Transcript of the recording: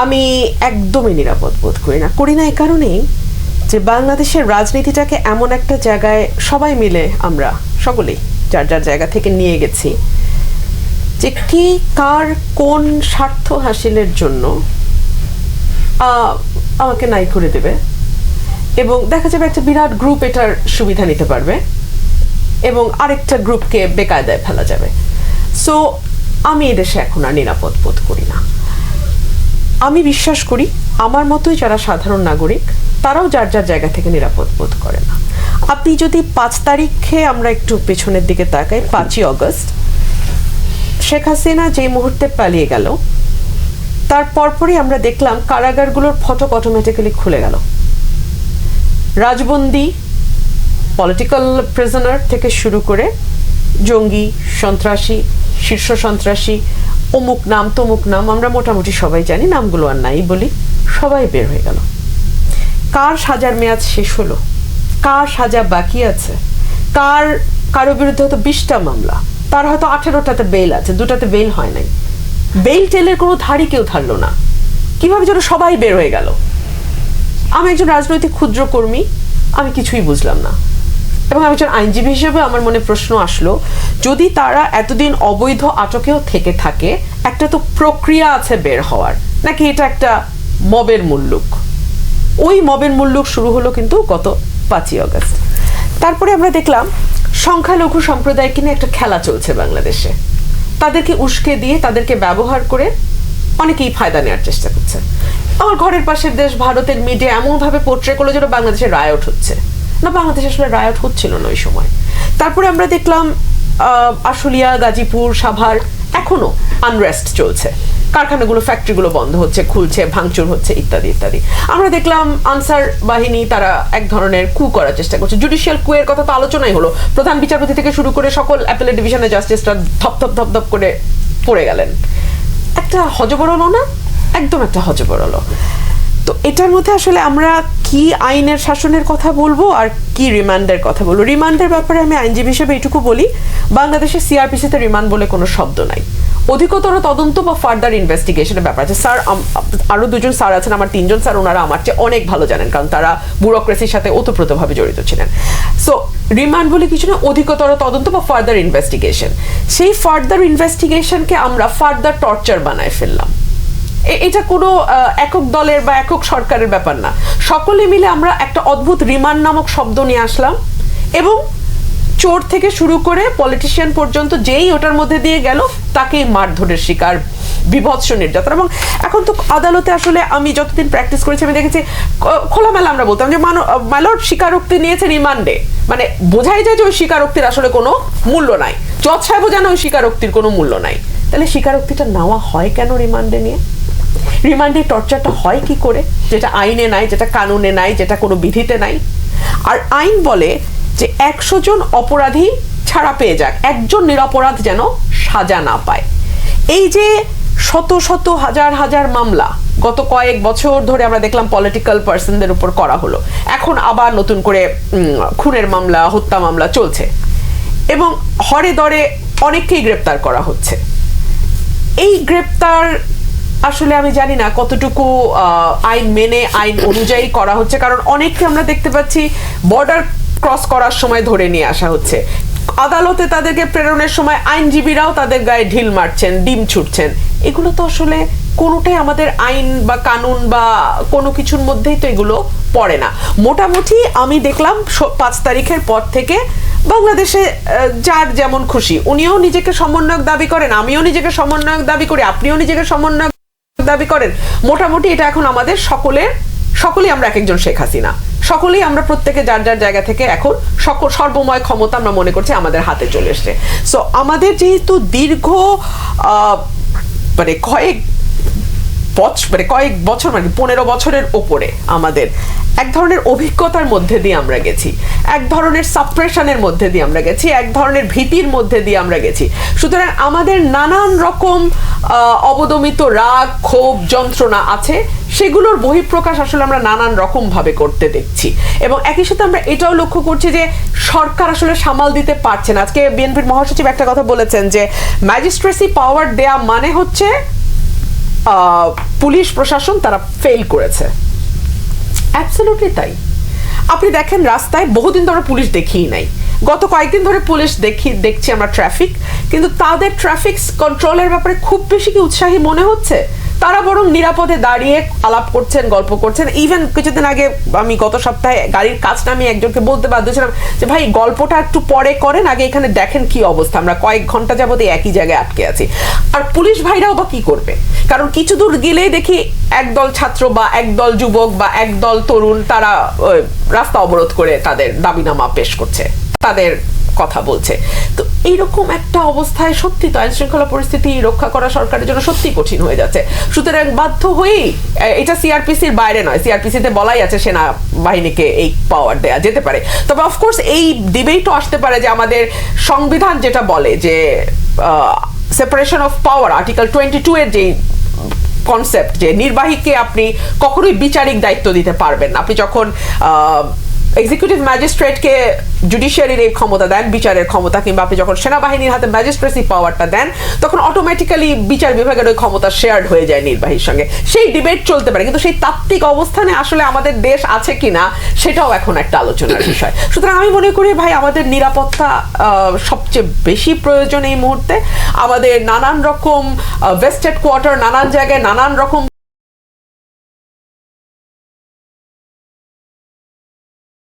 আমি একদমই নিরাপদ বোধ করি না এই কারণেই যে বাংলাদেশের রাজনীতিটাকে এমন একটা জায়গায় সবাই মিলে আমরা সকলেই যার যার জায়গা থেকে নিয়ে গেছি যে কি কার কোন স্বার্থ হাসিলের জন্য আমাকে নাই করে দেবে এবং দেখা যাবে একটা বিরাট গ্রুপ এটার সুবিধা নিতে পারবে এবং আরেকটা গ্রুপকে বেকায়দায় ফেলা যাবে। সো আমি এদেশে এখন আর নিরাপদ বোধ করি না। আমি বিশ্বাস করি আমার মতোই যারা সাধারণ নাগরিক তারাও যার যার জায়গা থেকে নিরাপদ বোধ করে না। আপনি যদি 5 তারিখে আমরা একটু পেছনের দিকে তাকাই, 5ই অগস্ট শেখ হাসিনা যে মুহূর্তে পালিয়ে গেল তার পরপরই আমরা দেখলাম কারাগারগুলোর ফটক অটোমেটিক্যালি খুলে গেল। রাজবন্দী, পলিটিক্যাল প্রিজনার থেকে শুরু করে জঙ্গি, সন্ত্রাসী, শীর্ষ সন্ত্রাসী, অমুক নাম তমুক নাম, আমরা মোটামুটি সবাই জানি, নামগুলো আর নাই বলি, সবাই বের হয়ে গেল। কার সাজার মেয়াদ শেষ হলো, কার সাজা বাকি আছে, কারো বিরুদ্ধে হয়তো 20টা মামলা, তার হয়তো 18টাতে বেল আছে, 2টাতে বেল হয় নাই, বেল টেলের কোনো ধারই কেউ ধারলো না, কিভাবে যেন সবাই বের হয়ে গেল। আমি একজন রাজনৈতিক ক্ষুদ্র কর্মী, আমি কিছুই বুঝলাম না এবং আমি একজন আইনজীবী হিসেবে আমার মনে প্রশ্ন আসলো, যদি তারা এতদিন অবৈধ আটকেও থেকে থাকে, একটা তো প্রক্রিয়া আছে বের হওয়ার, নাকি এটা একটা মবের মুল্লুক? ওই মবের মুল্লুক শুরু হলো কিন্তু গত 5ই অগস্ট। তারপরে আমরা দেখলাম সংখ্যালঘু সম্প্রদায়কে নিয়ে একটা খেলা চলছে বাংলাদেশে, তাদেরকে উস্কে দিয়ে তাদেরকে ব্যবহার করে অনেকেই ফায়দা নেওয়ার চেষ্টা করছে। আমার ঘরের পাশের দেশ ভারতের মিডিয়া এমনভাবে পোট্রে করলো যেন বাংলাদেশে রায়ট হচ্ছে, না বাংলাদেশে আসলে রায়ট হচ্ছিল না ওই সময়। তারপরে আমরা দেখলাম আশুলিয়া, গাজীপুর, সাভার এখনো আনরেস্ট চলছে, কারখানাগুলো ফ্যাক্টরিগুলো বন্ধ হচ্ছে, খুলছে, ভাঙচুর হচ্ছে, ইত্যাদি ইত্যাদি। আমরা দেখলাম আনসার বাহিনী তারা এক ধরনের কু করার চেষ্টা করছে। জুডিশিয়াল কুয়ের কথা তো আলোচনাই হলো, প্রধান বিচারপতি থেকে শুরু করে সকল অ্যাপেলেট ডিভিশনের জাস্টিসরা ধপ ধপ ধপ ধপ করে পড়ে গেলেন। একটা হজবরল না, একদম একটা হজবরল। তো এটার মধ্যে আসলে আমরা কি আইনের শাসনের কথা বলবো আর কি রিমান্ডের কথা বলবো? রিমান্ডের ব্যাপারে আমি আইনজীবী হিসেবে এটুকু বলি, বাংলাদেশের সিআরপিসিতে রিমান্ড বলে কোনো শব্দ নাই। অধিকতর তদন্ত বা ফার্দার ইনভেস্টিগেশনের ব্যাপার আছে। স্যার, আরো 2জন স্যার আছেন, আমার 3জন স্যার, ওনারা আমার চেয়ে অনেক ভালো জানেন, কারণ তারা ব্যুরোক্রেসির সাথে ওতপ্রোতভাবে জড়িত ছিলেন। সো রিমান্ড বলে কিছু না, অধিকতর তদন্ত বা ফার্দার ইনভেস্টিগেশন। সেই ফার্দার ইনভেস্টিগেশনকে আমরা ফার্দার টর্চার বানায় ফেললাম। এটা কোনো একক দলের বা একক সরকারের ব্যাপার না, সকলে মিলে আমরা একটা অদ্ভুত রিমান্ড নামক শব্দ নিয়ে আসলাম এবং চোর থেকে শুরু করে পলিটিশিয়ান পর্যন্ত যেই ওটার মধ্যে দিয়ে গেল তাকেই মারধরের শিকার, বিভৎস নির্যাতন। এবং এখন তো আদালতে আসলে আমি যতদিন প্র্যাকটিস করেছি আমি দেখেছি খোলামেলা আমরা বলতাম যে মাইলর্ড স্বীকারোক্তি নিয়েছে রিমান্ডে, মানে বোঝাই যায় যে ওই স্বীকারোক্তির আসলে কোনো মূল্য নাই, জজ সাহেবও জানে ওই স্বীকারোক্তির কোনো মূল্য নাই। তাহলে স্বীকারোক্তিটা নেওয়া হয় কেন রিমান্ডে নিয়ে? রিমান্ডে টর্চারটা হয় কি করে, যেটা আইনে নাই, যেটা কানুনে নাই, যেটা কোনো বিধিতে নাই? আর আইন বলে যে 100 জন অপরাধী ছাড়া পেয়ে যাক, একজন নিরপরাধ যেন সাজা না পায়। এই যে শত শত হাজার হাজার মামলা গত কয়েক বছর ধরে আমরা দেখলাম পলিটিক্যাল পার্সনদের উপর করা হলো, এখন আবার নতুন করে খুনের মামলা, হত্যা মামলা চলছে এবং হরে দরে অনেককেই গ্রেপ্তার করা হচ্ছে। এই গ্রেপ্তার আসলে আমি জানি না কতটুকু আইন মেনে, আইন অনুযায়ী করা হচ্ছে, কারণ অনেককে আমরা দেখতে পাচ্ছি বর্ডার ক্রস করার সময় ধরে নিয়ে আসা হচ্ছে, আদালতে তাদেরকে প্রেরণের সময় আইনজীবীরাও তাদের গায়ে ঢিল মারছেন, ডিম ছুটছেন। এগুলো তো আসলে কোনোটাই আমাদের আইন বা কানুন বা কোনো কিছুর মধ্যেই তো এগুলো পড়ে না। মোটামুটি আমি দেখলাম 5 তারিখের পর থেকে বাংলাদেশে যার যেমন খুশি, উনিও নিজেকে সমন্বয়ক দাবি করেন, আমিও নিজেকে সমন্বয়ক দাবি করি, আপনিও নিজেকে সমন্বয়ক দাবি করেন। মোটামুটি এটা এখন আমাদের সকলেই আমরা এক একজন শেখ হাসিনা, সকলেই আমরা প্রত্যেকে যার যার জায়গা থেকে এখন সর্বময় ক্ষমতা আমরা মনে করছি আমাদের হাতে চলে এসছে। সো আমাদের যেহেতু দীর্ঘ মানে কয়েক বছর, মানে 15 বছরের ওপরে আমাদের এক ধরনের অভিজ্ঞতার মধ্যে দিয়ে আমরা গেছি, এক ধরনের সাপ্রেশনের মধ্যে দিয়ে আমরা গেছি, এক ধরনের ভীতির মধ্যে দিয়ে আমরা গেছি। সুতরাং আমাদের নানান রকম অবদমিত রাগ, ক্ষোভ, যন্ত্রণা আছে, সেগুলোর বহিঃপ্রকাশ আসলে আমরা নানান রকম ভাবে করতে দেখছি। এবং একই সাথে আমরা এটাও লক্ষ্য করছি যে সরকার আসলে সামাল দিতে পারছে না। আজকে বিএনপির মহাসচিব একটা কথা বলেছেন যে ম্যাজিস্ট্রেসি পাওয়ার দেয়া মানে হচ্ছে পুলিশ প্রশাসন তারা ফেল করেছে। অ্যাবসলিউটলি তাই। আপনি দেখেন রাস্তায় বহুদিন ধরে পুলিশ দেখিই নাই, গত কয়েকদিন ধরে পুলিশ দেখছি আমরা ট্রাফিক, কিন্তু তাদের ট্রাফিক কন্ট্রোলের ব্যাপারে খুব বেশি কি উৎসাহী মনে হচ্ছে? তারা বরং নিরাপদে দাঁড়িয়ে আলাপ করছেন, গল্প করছেন। ইভেন কিছুদিন আগে আমি গত সপ্তাহে গাড়ির কাজ নামিয়ে একজনকে বলতে বাধ্য ছিলাম যে ভাই গল্পটা একটু পরে করেন, আগে এখানে দেখেন কি অবস্থা, আমরা কয়েক ঘন্টা যাবত একই জায়গায় আটকে আছি। আর পুলিশ ভাইরাও বা কি করবে? কারণ কিছু দূর গেলেই দেখি একদল ছাত্র বা একদল যুবক বা একদল তরুণ তারা রাস্তা অবরোধ করে তাদের দাবিনামা পেশ করছে, তাদের কথা বলছে। তো এইরকম একটা অবস্থায় সত্যি তো আইন শৃঙ্খলা পরিস্থিতি রক্ষা করা সরকারের জন্য সত্যি কঠিন হয়ে যাচ্ছে। সুতরাং বাধ্য হয়েই, এটা সিআরপিসির বাইরে নয়, সিআরপিসিতে বলাই আছে সেনাবাহিনীকে এই পাওয়ার দেয়া যেতে পারে। তবে অফকোর্স এই ডিবেটও আসতে পারে যে আমাদের সংবিধান যেটা বলে যে সেপারেশন অফ পাওয়ার, আর্টিকেল 22 এর যে কনসেপ্ট, যে নির্বাহীকে আপনি কখনোই বিচারিক দায়িত্ব দিতে পারবেন না। আপনি যখন এক্সিকিউটিভ ম্যাজিস্ট্রেটকে জুডিশিয়ারির এই ক্ষমতা দেন, বিচারের ক্ষমতা, কিংবা আপনি যখন সেনাবাহিনীর হাতে ম্যাজিস্ট্রেসি পাওয়ারটা দেন, তখন অটোমেটিক্যালি বিচার বিভাগের ওই ক্ষমতা শেয়ার্ড হয়ে যায় নির্বাহীর সঙ্গে। সেই ডিবেট চলতে পারে, কিন্তু সেই তাত্ত্বিক অবস্থানে আসলে আমাদের দেশ আছে কিনা সেটাও এখন একটা আলোচনার বিষয়। সুতরাং আমি মনে করি ভাই আমাদের নিরাপত্তা সবচেয়ে বেশি প্রয়োজন এই মুহূর্তে। আমাদের নানান রকম ভেস্টেড কোয়ার্টার, নানান জায়গায় নানান রকম